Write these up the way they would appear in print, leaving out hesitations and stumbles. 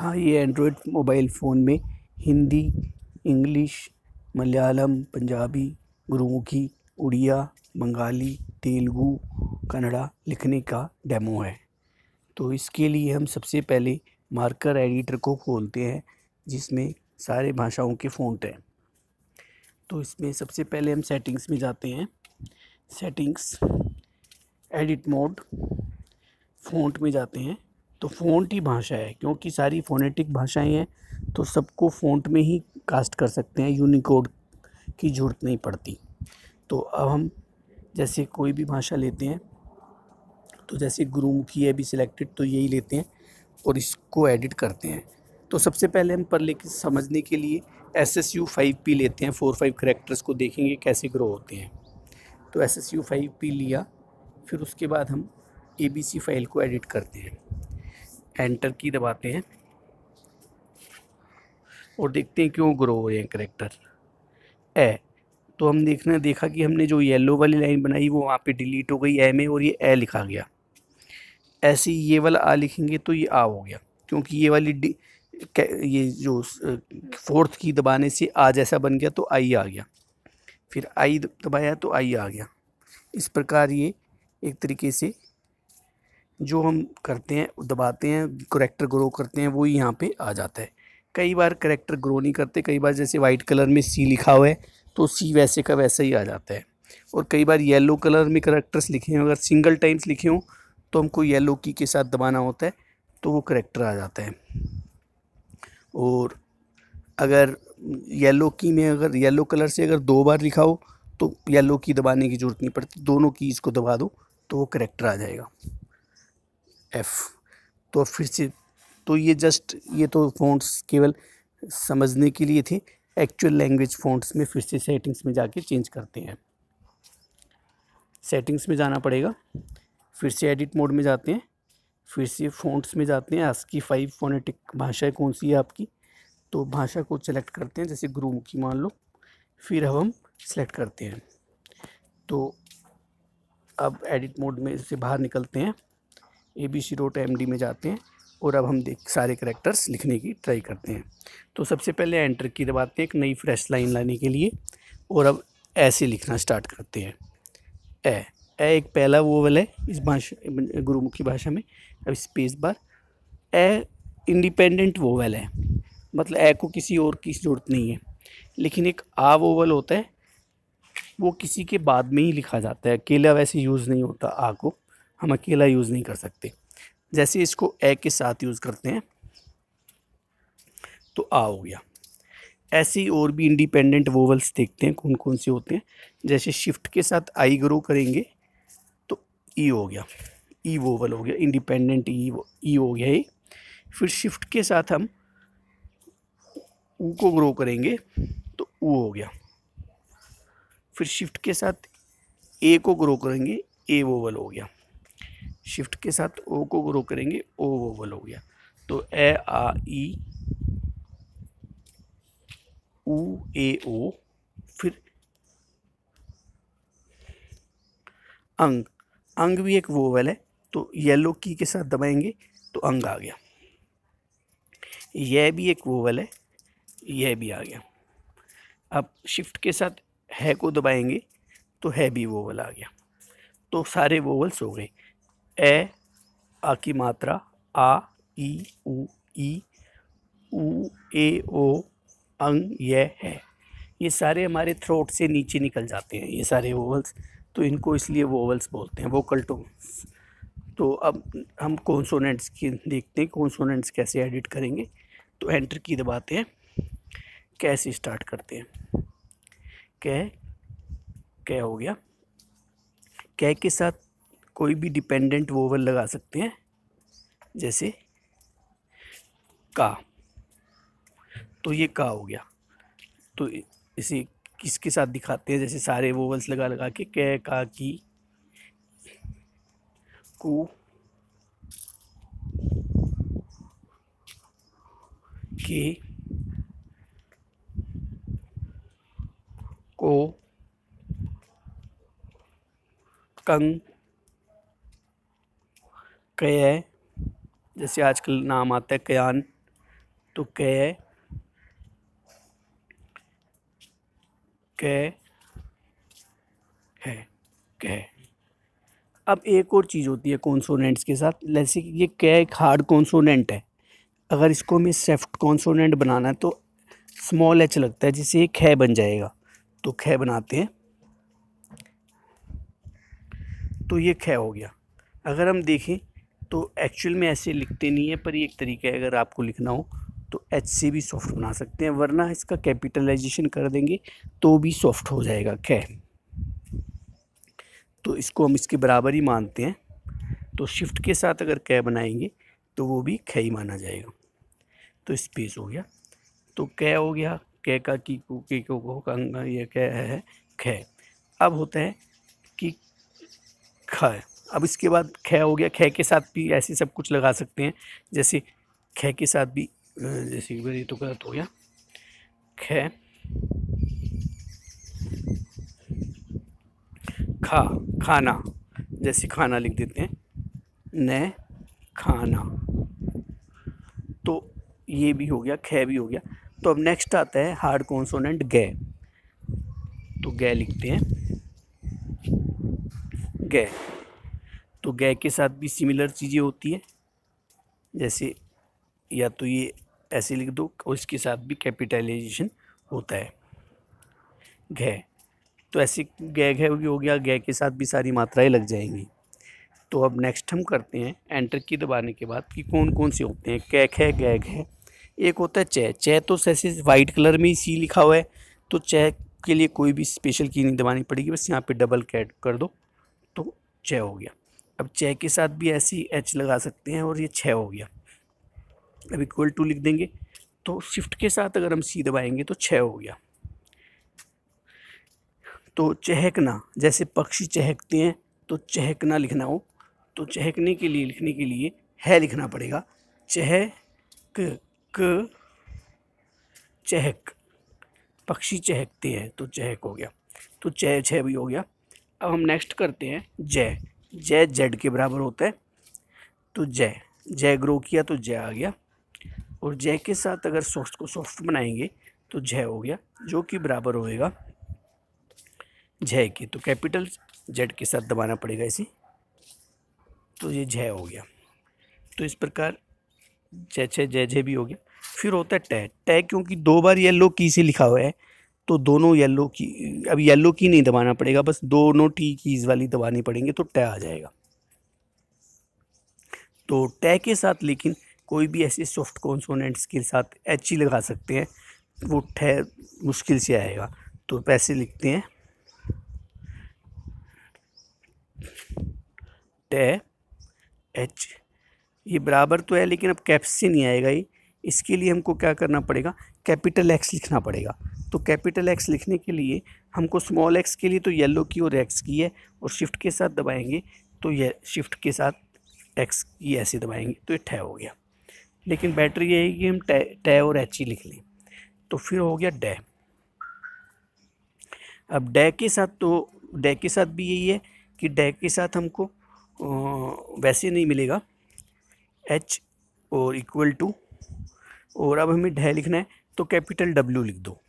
हाँ, ये Android mobile phone में हिंदी, इंग्लिश, मलयालम, पंजाबी, गुरुमुखी, उड़िया, बंगाली, तेलुगु, कन्नड़ा लिखने का डेमो है। तो इसके लिए हम सबसे पहले मार्कर एडिटर को खोलते हैं जिसमें सारे भाषाओं के फ़ॉन्ट हैं। तो इसमें सबसे पहले हम सेटिंग्स में जाते हैं। सेटिंग्स, एडिट मोड, फ़ॉन्ट में जाते हैं। तो फ़ॉन्ट ही भाषा है, क्योंकि सारी फ़ोनेटिक भाषाएं हैं तो सबको फ़ॉन्ट में ही कास्ट कर सकते हैं, यूनिकोड की ज़रूरत नहीं पड़ती। तो अब हम जैसे कोई भी भाषा लेते हैं, तो जैसे गुरुमुखी है भी सिलेक्टेड, तो यही लेते हैं और इसको एडिट करते हैं। तो सबसे पहले हम पर लेके समझने के लिए SSU 5P लेते हैं। 4-5 करैक्टर्स को देखेंगे कैसे ग्रो होते हैं। तो SSU 5P लिया, फिर उसके बाद हम ABC फाइल को एडिट करते हैं। एंटर की दबाते हैं और देखते हैं क्यों ग्रो हो रहे हैं करैक्टर। तो हम देखा कि हमने जो येलो वाली लाइन बनाई वो वहाँ पे डिलीट हो गई ए में, और ये ए लिखा गया। ऐसे ही ये वाला आ लिखेंगे तो ये आ हो गया, क्योंकि ये वाली ये जो फोर्थ की दबाने से आ जैसा बन गया तो आई आ गया। फिर आई दबाया तो आई आ गया। इस प्रकार ये एक तरीके से जो हम करते हैं, दबाते हैं, करैक्टर ग्रो करते हैं, वो यहाँ पे आ जाता है। कई बार करैक्टर ग्रो नहीं करते, कई बार जैसे वाइट कलर में सी लिखा हुआ है तो सी वैसे का वैसा ही आ जाता है। और कई बार येलो कलर में करैक्टर्स लिखे हैं, अगर सिंगल टाइम्स लिखे हों तो हमको येलो की के साथ दबाना होता है तो वो करैक्टर आ जाता है। और अगर येलो की में अगर येलो कलर से अगर 2 बार लिखा हो तो येलो की दबाने की ज़रूरत नहीं पड़ती, दोनों की इसको दबा दो तो वो करैक्टर आ जाएगा F। तो फिर से तो ये तो फ़ॉन्ट्स केवल समझने के लिए थे। एक्चुअल लैंग्वेज फ़ॉन्ट्स में फिर से सेटिंग्स में जाके चेंज करते हैं। सेटिंग्स में जाना पड़ेगा, फिर से एडिट मोड में जाते हैं, फिर से फ़ॉन्ट्स में जाते हैं। ASCII 5 फोनेटिक भाषा कौन सी है आपकी, तो भाषा को सेलेक्ट करते हैं, जैसे गुरुमुखी मान लो। फिर अब हम सेलेक्ट करते हैं। तो अब एडिट मोड में से बाहर निकलते हैं, abc.md में जाते हैं और अब हम सारे करैक्टर्स लिखने की ट्राई करते हैं। तो सबसे पहले एंटर की दबाते हैं एक नई फ्रेश लाइन लाने के लिए, और अब ऐसे लिखना स्टार्ट करते हैं। ए एक पहला वोवेल है इस भाषा, गुरुमुखी भाषा में। अब space bar, a independent vowel है, मतलब ए को किसी और की ज़रूरत नहीं है। लेकिन एक आ वोवेल होता है, वो किसी के बाद में ही लिखा जाता है, अकेला वैसे यूज़ नहीं होता। आ को हम अकेला यूज़ नहीं कर सकते, जैसे इसको ए के साथ यूज़ करते हैं तो आ हो गया। ऐसे ही और भी इंडिपेंडेंट वोवल्स देखते हैं कौन कौन से होते हैं। जैसे शिफ्ट के साथ आई ग्रो करेंगे तो ई हो गया, ई वोवल हो गया, इंडिपेंडेंट ई हो गया ये। फिर शिफ्ट के साथ हम ऊ को ग्रो करेंगे तो ऊ हो गया। फिर शिफ्ट के साथ ए को ग्रो करेंगे, ए वोवल हो गया। शिफ्ट के साथ ओ को ग्रो करेंगे, ओ वोवल हो गया। तो ए आ ई ऊ ए ओ। फिर अंग, अंग भी एक वोवेल है, तो येलो की के साथ दबाएंगे तो अंग आ गया। यह भी एक वोवेल है, यह भी आ गया। अब शिफ्ट के साथ है को दबाएंगे तो है भी वोवेल आ गया। तो सारे वोवेल्स हो गए। ए आ की मात्रा, आ ई ऊ ए ओ, अंग, यह है, ये सारे हमारे थ्रोट से नीचे निकल जाते हैं, ये सारे वोवल्स। तो इनको इसलिए वोवल्स बोलते हैं, वोकल टोन्स। तो अब हम कॉन्सोनेंट्स की देखते हैं, कॉन्सोनेंट्स कैसे एडिट करेंगे। तो एंटर की दबाते हैं, कैसे स्टार्ट करते हैं। कै कै हो गया। कै के साथ कोई भी डिपेंडेंट वोवल लगा सकते हैं, जैसे का, तो ये का हो गया। तो इसे किसके साथ दिखाते हैं, जैसे सारे वोवल्स लगा लगा के, कै का की कु के को कंग कय, जैसे आजकल नाम आता है कयान, तो कै कै है कै। अब एक और चीज़ होती है कॉन्सोनेंट्स के साथ, जैसे कि ये कै एक हार्ड कॉन्सोनेंट है, अगर इसको हमें सॉफ्ट कॉन्सोनेंट बनाना है तो स्मॉल एच लगता है, जिससे ये खे बन जाएगा। तो खे बनाते हैं, तो ये खे हो गया। अगर हम देखें तो एक्चुअल में ऐसे लिखते नहीं है, पर ये एक तरीका है, अगर आपको लिखना हो तो एच से भी सॉफ्ट बना सकते हैं, वरना इसका कैपिटलाइजेशन कर देंगे तो भी सॉफ्ट हो जाएगा खे। तो इसको हम इसके बराबर ही मानते हैं, तो शिफ्ट के साथ अगर कै बनाएंगे तो वो भी खे ही माना जाएगा। तो स्पेस हो गया, तो कै हो गया, कै का की को के को का ये कै है खे। अब होता है कि ख। अब इसके बाद खे हो गया, खे के साथ भी ऐसे सब कुछ लगा सकते हैं, जैसे खे के साथ भी जैसे ये तो गलत हो गया, खे खा खाना, जैसे खाना लिख देते हैं, न खाना। तो ये भी हो गया, खे भी हो गया। तो अब नेक्स्ट आता है हार्ड कॉन्सोनेंट गे। तो गे लिखते हैं, गे। तो गे के साथ भी सिमिलर चीज़ें होती है, जैसे या तो ये ऐसे लिख दो और इसके साथ भी कैपिटलाइजेशन होता है घे। तो ऐसे गे घे हो गया, गे के साथ भी सारी मात्राएं लग जाएंगी। तो अब नेक्स्ट हम करते हैं एंटर की दबाने के बाद कि कौन कौन से होते हैं कै खे गे घे। एक होता है चे। चे तो जैसे वाइट कलर में ही सी लिखा हुआ है, तो चे के लिए कोई भी स्पेशल की नहीं दबानी पड़ेगी, बस यहाँ पे डबल कैट कर दो तो चे हो गया। अब चे के साथ भी ऐसी एच लगा सकते हैं और ये छः हो गया। अब इक्वल टू लिख देंगे, तो शिफ्ट के साथ अगर हम सी दबाएंगे तो छः हो गया। तो चहकना, जैसे पक्षी चहकते हैं, तो चहकना लिखना हो तो चहकने के लिए लिखने के लिए है लिखना पड़ेगा, चहक क चहक। पक्षी चहकते हैं तो चहक हो गया, तो चह छः भी हो गया। अब हम नेक्स्ट करते हैं जय। जय जेड के बराबर होता है, तो जय जय ग्रो किया तो जय आ गया, और जय के साथ अगर सॉफ्ट को सॉफ्ट बनाएंगे तो जय हो गया, जो कि बराबर होएगा जय के। तो कैपिटल जेड के साथ दबाना पड़ेगा इसे, तो ये जय हो गया। तो इस प्रकार जय छः जय जय भी हो गया। फिर होता है टै। टै क्योंकि दो बार येलो की से लिखा हुआ है, तो दोनों येलो की, अब येलो की नहीं दबाना पड़ेगा, बस दोनों टी कीज वाली दबानी पड़ेंगे तो टै आ जाएगा। तो टै के साथ लेकिन कोई भी ऐसे सॉफ्ट कॉन्सोनेंट्स के साथ एच ही लगा सकते हैं, वो ठै मुश्किल से आएगा। तो पैसे लिखते हैं टै एच। ये बराबर तो है लेकिन अब कैप्स से नहीं आएगा ये, इसके लिए हमको क्या करना पड़ेगा, कैपिटल एक्स लिखना पड़ेगा। तो कैपिटल एक्स लिखने के लिए हमको स्मॉल एक्स के लिए तो येलो की और एक्स की है, और शिफ्ट के साथ दबाएंगे तो ये शिफ्ट के साथ एक्स की ऐसे दबाएंगे तो ये ठै हो गया। लेकिन बेटर ये है कि हम टै और एच ही लिख लें। तो फिर हो गया डै। अब डै के साथ, तो डै के साथ भी यही है कि डै के साथ हमको वैसे नहीं मिलेगा एच और इक्वल टू, और अब हमें ढै लिखना है तो कैपिटल डब्ल्यू लिख दो।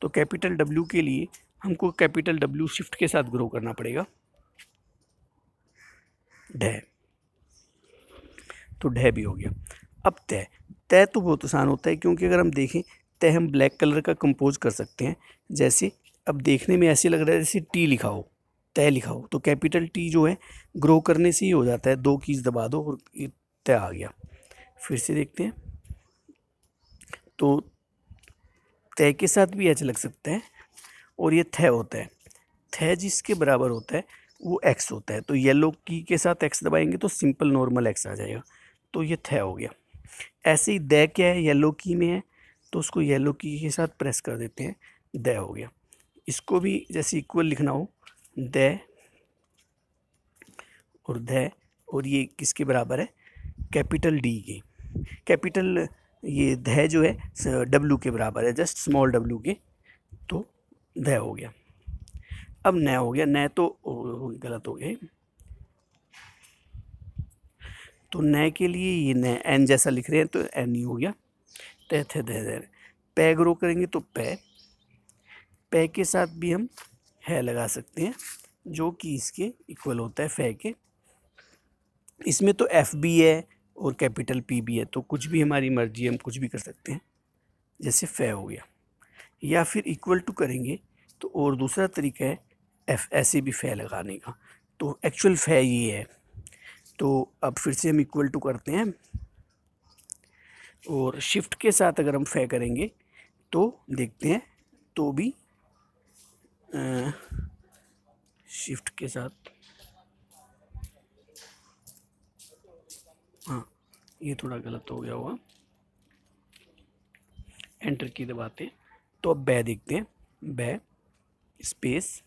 तो कैपिटल डब्ल्यू के लिए हमको कैपिटल डब्ल्यू शिफ्ट के साथ ग्रो करना पड़ेगा, ढै। तो ढै भी हो गया। अब तय। तय तो बहुत आसान होता है, क्योंकि अगर हम देखें तय हम ब्लैक कलर का कंपोज कर सकते हैं। जैसे अब देखने में ऐसे लग रहा है जैसे टी लिखा हो, तय लिखा हो, तो कैपिटल टी जो है ग्रो करने से ही हो जाता है, दो कीज दबा दो और ये तय आ गया। फिर से देखते हैं, तो तय के साथ भी एच लग सकता है, और ये थे होता है, थे जिसके बराबर होता है वो एक्स होता है। तो येलो की के साथ एक्स दबाएंगे तो सिंपल नॉर्मल एक्स आ जाएगा, तो ये थे हो गया। ऐसे ही दै क्या है, येलो की में है, तो उसको येलो की के साथ प्रेस कर देते हैं, दै हो गया। इसको भी जैसे इक्वल लिखना हो, दै और दै, और ये किसके बराबर है, कैपिटल डी के। कैपिटल ये दै जो है डब्ल्यू के बराबर है, जस्ट स्मॉल डब्ल्यू के, तो दै हो गया। अब न हो गया, न तो गलत हो गया, तो न के लिए ये न एन जैसा लिख रहे हैं तो एन ही हो गया। थे थे थे थे। पै ग्रो करेंगे तो पै के साथ भी हम है लगा सकते हैं, जो कि इसके इक्वल होता है फै के। इसमें तो एफ भी है और कैपिटल पी भी है, तो कुछ भी हमारी मर्जी, हम कुछ भी कर सकते हैं, जैसे फै हो गया। या फिर इक्वल टू करेंगे तो और दूसरा तरीका है एफ ऐसे भी फै लगाने का। तो एक्चुअल फै ये है। तो अब फिर से हम इक्वल टू करते हैं और शिफ्ट के साथ अगर हम फै करेंगे तो देखते हैं, तो भी शिफ्ट के साथ, हाँ ये थोड़ा गलत हो गया होगा, एंटर की दबाते हैं। तो अब बै देखते हैं, बै स्पेस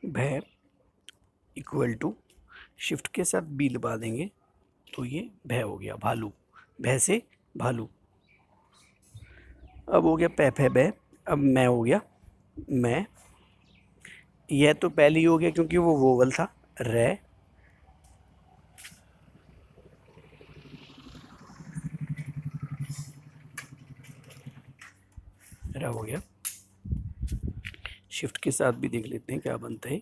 भै इक्वल टू शिफ्ट के साथ बी दबा देंगे तो ये भै हो गया, भालू, भै से भालू। अब हो गया पै फै बै। अब मैं हो गया मैं। यह तो पहले ही हो गया क्योंकि वो वोवल था, रै रा हो गया। शिफ्ट के साथ भी देख लेते हैं क्या बनता है,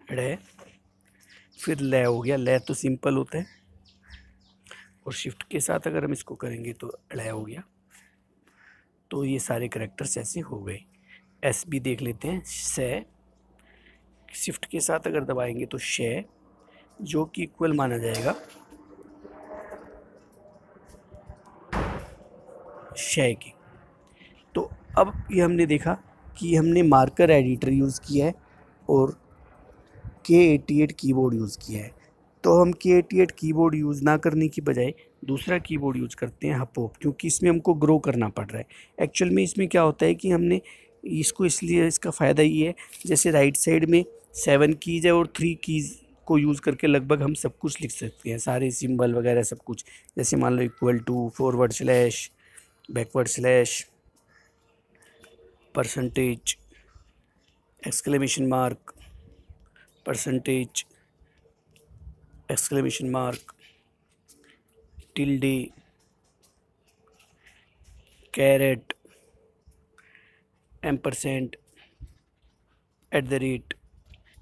रै। फिर लै हो गया, लै तो सिंपल होता है, और शिफ्ट के साथ अगर हम इसको करेंगे तो लै हो गया। तो ये सारे करैक्टर्स ऐसे हो गए। एस भी देख लेते हैं, सै। शिफ्ट के साथ अगर दबाएंगे तो शै, जो कि इक्वल माना जाएगा शै के। तो अब ये हमने देखा कि हमने मार्कर एडिटर यूज़ किया है और K88 कीबोर्ड यूज़ किया है। तो हम K88 कीबोर्ड यूज़ ना करने की बजाय दूसरा कीबोर्ड यूज़ करते हैं, हपॉप, क्योंकि इसमें हमको ग्रो करना पड़ रहा है। एक्चुअल में इसमें क्या होता है कि हमने इसको, इसलिए इसका फ़ायदा ये है, जैसे राइट साइड में 7 कीज़ है और 3 कीज़ को यूज़ करके लगभग हम सब कुछ लिख सकते हैं, सारे सिंबल वगैरह सब कुछ। जैसे मान लो equal to, forward slash, backward slash, percentage, exclamation mark, percentage, exclamation mark, tilde, caret, ampersand, at the rate.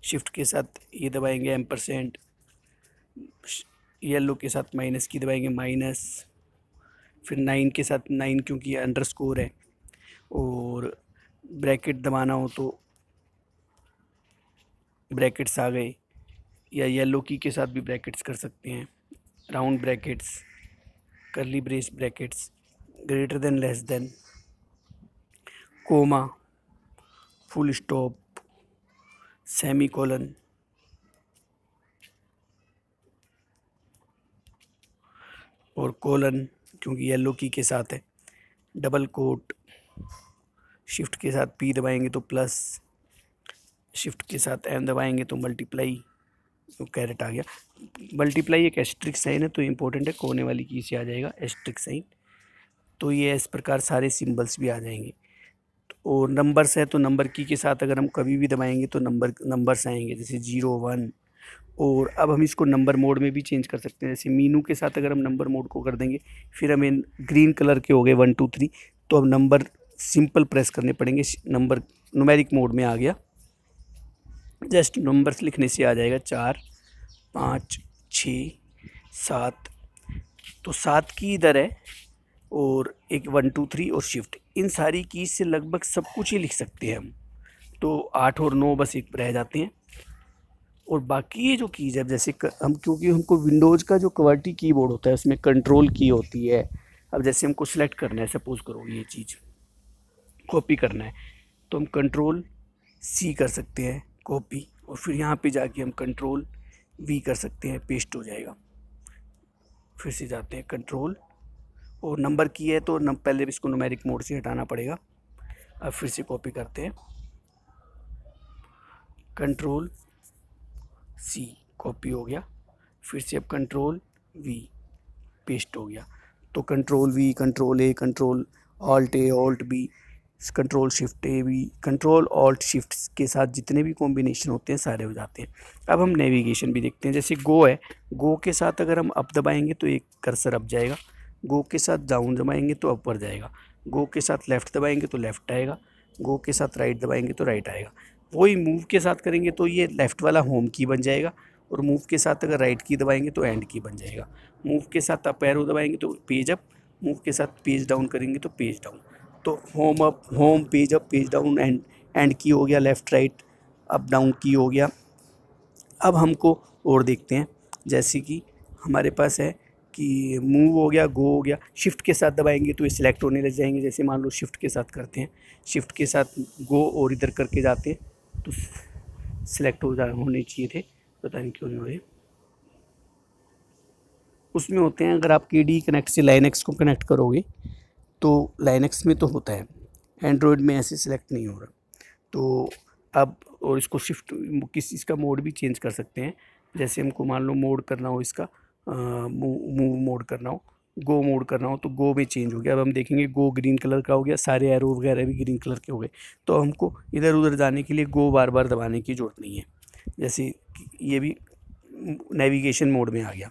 Shift के साथ ये दबाएंगे एम्परसेंट, येलो के साथ माइनस की दबाएंगे माइनस, फिर 9 के साथ 9 क्योंकि ये अंडरस्कोर है, और ब्रैकेट दबाना हो तो ब्रैकेट्स आ गए, या येलो की के साथ भी ब्रैकेट्स कर सकते हैं, round brackets, curly brace brackets, greater than, less than, comma, full stop, semicolon, और कोलन क्योंकि येलो की के साथ है, डबल कोट। शिफ्ट के साथ पी दबाएंगे तो प्लस, शिफ्ट के साथ एम दबाएंगे तो मल्टीप्लाई, तो कैरेट आ गया। मल्टीप्लाई एक एस्ट्रिक साइन है तो इम्पोर्टेंट है, कोने वाली की से आ जाएगा एस्ट्रिक साइन। तो ये इस प्रकार सारे सिंबल्स भी आ जाएंगे। और नंबर्स है तो नंबर की के साथ अगर हम कभी भी दबाएंगे तो नंबर्स आएंगे, जैसे 0 1। और अब हम इसको नंबर मोड में भी चेंज कर सकते हैं, जैसे मीनू के साथ अगर हम नंबर मोड को कर देंगे, फिर हमें ग्रीन कलर के हो गए 1 2 3, तो अब नंबर सिंपल प्रेस करने पड़ेंगे, नंबर न्यूमेरिक मोड में आ गया। जस्ट नंबर्स लिखने से आ जाएगा 4 5 6 7। तो 7 की इधर है, और एक 1 2 3 और शिफ्ट, इन सारी कीज से लगभग सब कुछ ही लिख सकते हैं हम। तो 8 और 9 बस एक रह जाते हैं, और बाकी ये जो कीज है, जैसे हम, क्योंकि हमको विंडोज़ का जो क्वालिटी कीबोर्ड होता है उसमें कंट्रोल की होती है। अब जैसे हमको सेलेक्ट करना है, सपोज करो ये चीज़ कॉपी करना है, तो हम कंट्रोल C कर सकते हैं कॉपी, और फिर यहाँ पे जाके हम कंट्रोल V कर सकते हैं, पेस्ट हो जाएगा। फिर से जाते हैं कंट्रोल, और नंबर की है तो पहले इसको न्यूमेरिक मोड से हटाना पड़ेगा। अब फिर से कॉपी करते हैं, कंट्रोल C कॉपी हो गया, फिर से अब कंट्रोल V पेस्ट हो गया। तो control V, control A, control alt A, alt B, control shift ए भी, कंट्रोल ऑल्ट शिफ्ट के साथ जितने भी कॉम्बिनेशन होते हैं सारे हो जाते हैं। अब हम नेविगेशन भी देखते हैं। जैसे गो है, गो के साथ अगर हम अप दबाएंगे तो एक कर्सर अप जाएगा, गो के साथ डाउन दबाएंगे तो अपर जाएगा, गो के साथ लेफ़्ट दबाएंगे तो लेफ़्ट आएगा, गो के साथ राइट दबाएंगे तो राइट आएगा। वही मूव के साथ करेंगे तो ये लेफ़्ट वाला होम की बन जाएगा, और मूव के साथ अगर राइट की दबाएंगे तो एंड की बन जाएगा। मूव के साथ अप एरो दबाएंगे तो पेज अप, मूव के साथ पेज डाउन करेंगे तो पेज डाउन। तो home up, home, page up, page down, and की हो गया, लेफ़्ट राइट अप डाउन की हो गया। अब हमको और देखते हैं, जैसे कि हमारे पास है कि मूव हो गया, गो हो गया, शिफ्ट के साथ दबाएंगे तो ये सिलेक्ट होने लग जाएंगे। जैसे मान लो शिफ्ट के साथ करते हैं, शिफ्ट के साथ गो और इधर करके जाते हैं तो सिलेक्ट होने चाहिए थे, पता नहीं क्यों नहीं हो रहे। उसमें होते हैं, अगर आप KDE कनेक्ट से लाइनक्स को कनेक्ट करोगे तो लाइनक्स में तो होता है, एंड्रॉयड में ऐसे सिलेक्ट नहीं हो रहा। तो अब और इसको शिफ्ट किसी इसका मोड भी चेंज कर सकते हैं। जैसे हमको मान लो मोड करना हो इसका, मूव मोड करना हो, गो मोड करना हो, तो गो में चेंज हो गया। अब हम देखेंगे गो ग्रीन कलर का हो गया, सारे एरो वगैरह भी ग्रीन कलर के हो गए। तो हमको इधर उधर जाने के लिए गो बार बार दबाने की ज़रूरत नहीं है। जैसे ये भी नेविगेशन मोड में आ गया।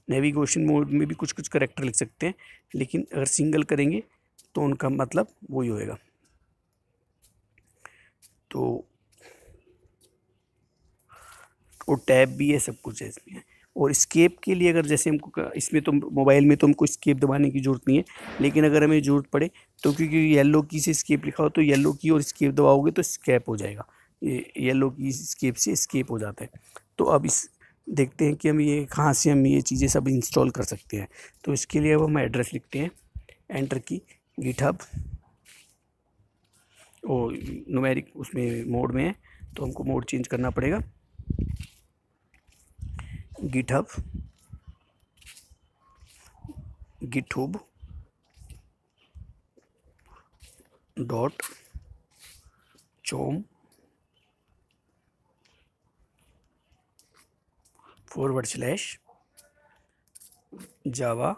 नेविगेशन मोड में भी कुछ कुछ करैक्टर लिख सकते हैं, लेकिन अगर सिंगल करेंगे तो उनका मतलब वही होएगा। तो और टैब भी है, सब कुछ है इसमें। और स्केप के लिए अगर जैसे हमको इसमें तो मोबाइल में तो हमको स्केप दबाने की ज़रूरत नहीं है, लेकिन अगर हमें ज़रूरत पड़े तो, क्योंकि येलो की से स्केप लिखा हो तो येलो की और स्केप दबाओगे तो स्केप हो जाएगा। ये येलो की स्केप से स्केप हो जाता है। तो अब इस देखते हैं कि हम ये कहाँ से हम ये चीज़ें सब इंस्टॉल कर सकते हैं। तो इसके लिए अब हम एड्रेस लिखते हैं, एंटर की, गिटहब, और न्यूमेरिक उसमें मोड में है तो हमको मोड चेंज करना पड़ेगा। गिटहब, गिटहब डॉट चोम / जावा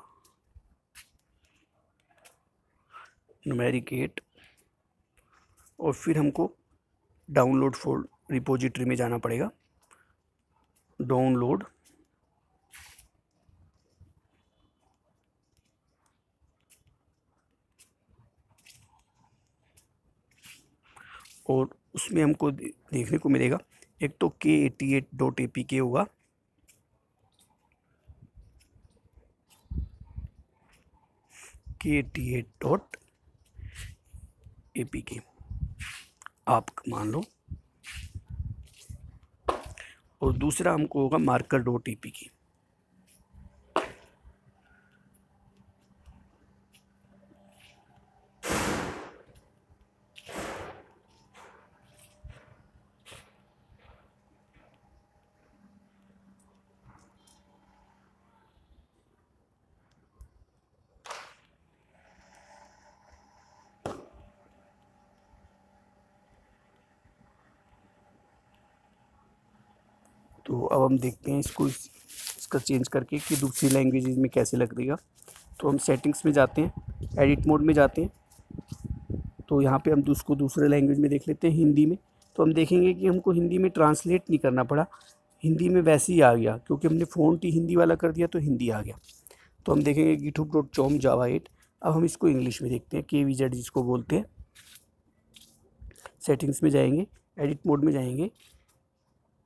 न्यूमेरिक 8, और फिर हमको डाउनलोड फोल्ड रिपोजिटरी में जाना पड़ेगा। डाउनलोड और उसमें हमको देखने को मिलेगा, एक तो k88.apk होगा, k88.apk आप मान लो, और दूसरा हमको होगा marker.apk। तो अब हम देखते हैं इसको इसका चेंज करके कि दूसरी लैंग्वेजेस में कैसे लग देगा। तो हम सेटिंग्स में जाते हैं, एडिट मोड में जाते हैं, तो यहाँ पे हम उसको दूसरे लैंग्वेज में देख लेते हैं, हिंदी में। तो हम देखेंगे कि हमको हिंदी में ट्रांसलेट नहीं करना पड़ा, हिंदी में वैसे ही आ गया, क्योंकि हमने फ़ॉन्ट ही हिंदी वाला कर दिया तो हिंदी आ गया। तो हम देखेंगे github.com जावा 8। अब हम इसको इंग्लिश में देखते हैं, KVZ जिसको बोलते हैं। सेटिंग्स में जाएंगे, एडिट मोड में जाएंगे,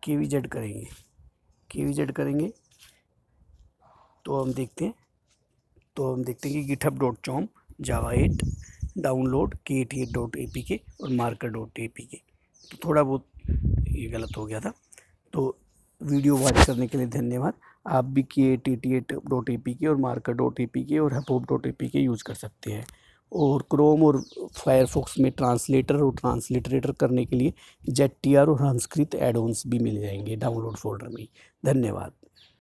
KVZ करेंगे, KVZ करेंगे तो हम देखते हैं कि github.com जावा 8 डाउनलोड k88.apk और marker.apk। तो थोड़ा बहुत ये गलत हो गया था। तो वीडियो वॉच करने के लिए धन्यवाद। आप भी k88.apk और marker.apk और hubhop.apk यूज़ कर सकते हैं। और क्रोम और फायरफॉक्स में ट्रांसलेटर और ट्रांसलिटरेटर करने के लिए ZTR और संस्कृत एड ऑन्स भी मिल जाएंगे डाउनलोड फोल्डर में। धन्यवाद।